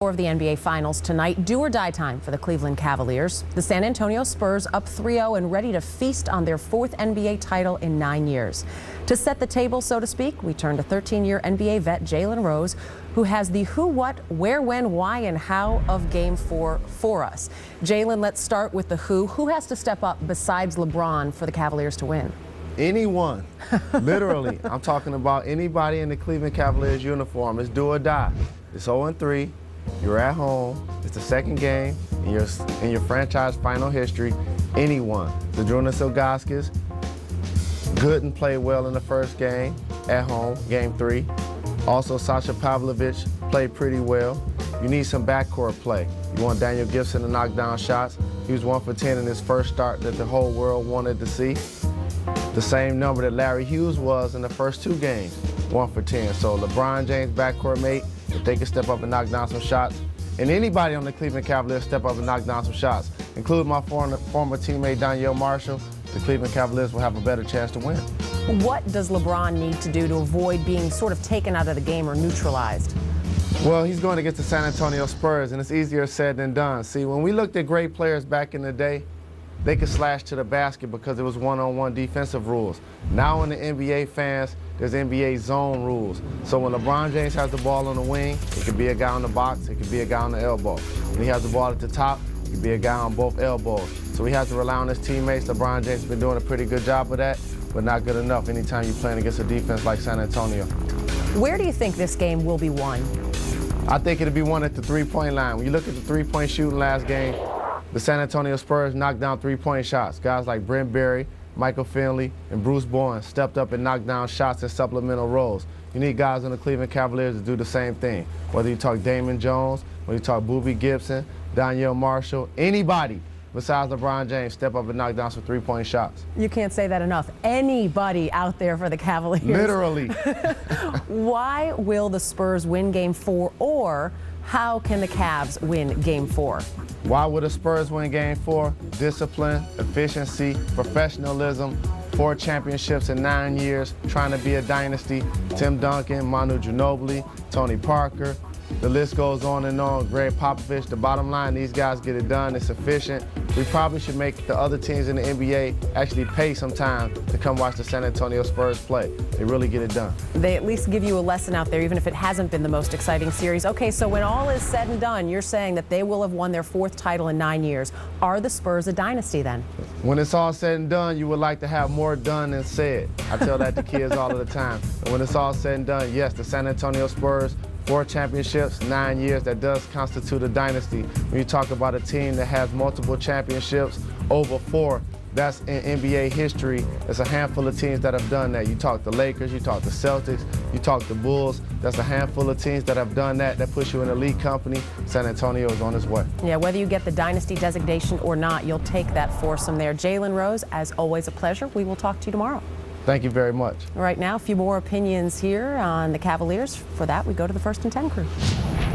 Of the NBA Finals tonight, do or die time for the Cleveland Cavaliers. The San Antonio Spurs up 3-0 and ready to feast on their fourth NBA title in 9 years. To set the table, so to speak, we turn to 13-year NBA vet Jalen Rose, who has the who, what, where, when, why, and how of Game 4 for us. Jalen, let's start with the who. Who has to step up besides LeBron for the Cavaliers to win? Anyone, literally. I'm talking about anybody in the Cleveland Cavaliers uniform. It's do or die. It's 0-3. You're at home. It's the second game in your franchise final history. Anyone. Zydrunas Ilgauskas, good and played well in the first game at home, Game 3. Also, Sasha Pavlovich played pretty well. You need some backcourt play. You want Daniel Gibson to knock down shots. He was 1 for 10 in his first start that the whole world wanted to see. The same number that Larry Hughes was in the first 2 games, 1 for 10. So LeBron James backcourt mate, if they can step up and knock down some shots, and anybody on the Cleveland Cavaliers step up and knock down some shots, including my former teammate Donyell Marshall, the Cleveland Cavaliers will have a better chance to win. What does LeBron need to do to avoid being sort of taken out of the game or neutralized? Well, he's going against the San Antonio Spurs, and it's easier said than done. See, when we looked at great players back in the day, they could slash to the basket because it was one-on-one defensive rules. Now in the NBA, fans, there's NBA zone rules. So when LeBron James has the ball on the wing, it could be a guy on the box, it could be a guy on the elbow. When he has the ball at the top, it could be a guy on both elbows. So he has to rely on his teammates. LeBron James has been doing a pretty good job of that, but not good enough anytime you're playing against a defense like San Antonio. Where do you think this game will be won? I think it'll be won at the three-point line. When you look at the three-point shooting last game, the San Antonio Spurs knocked down three-point shots. Guys like Brent Berry, Michael Finley, and Bruce Bowen stepped up and knocked down shots in supplemental roles. You need guys on the Cleveland Cavaliers to do the same thing. Whether you talk Damon Jones, whether you talk Boobie Gibson, Donyell Marshall, anybody besides LeBron James step up and knock down some three-point shots. You can't say that enough. Anybody out there for the Cavaliers. Literally. Why will the Spurs win Game 4, or how can the Cavs win Game 4? Why would the Spurs win Game 4? Discipline, efficiency, professionalism, 4 championships in 9 years, trying to be a dynasty. Tim Duncan, Manu Ginobili, Tony Parker, the list goes on and on. Greg Popovich. The bottom line, these guys get it done. It's efficient. We probably should make the other teams in the NBA actually pay some time to come watch the San Antonio Spurs play. They really get it done. They at least give you a lesson out there, even if it hasn't been the most exciting series. Okay, so when all is said and done, you're saying that they will have won their 4th title in 9 years. Are the Spurs a dynasty then? When it's all said and done, you would like to have more done than said. I tell that to kids all of the time. And when it's all said and done, yes, the San Antonio Spurs, 4 championships, 9 years, that does constitute a dynasty. When you talk about a team that has multiple championships, over 4, that's in NBA history. It's a handful of teams that have done that. You talk the Lakers, you talk the Celtics, you talk the Bulls. That's a handful of teams that have done that. That puts you in an elite company. San Antonio is on its way. Yeah, whether you get the dynasty designation or not, you'll take that foursome there. Jalen Rose, as always, a pleasure. We will talk to you tomorrow. Thank you very much. Right now, a few more opinions here on the Cavaliers. For that, we go to the 1st and 10 crew.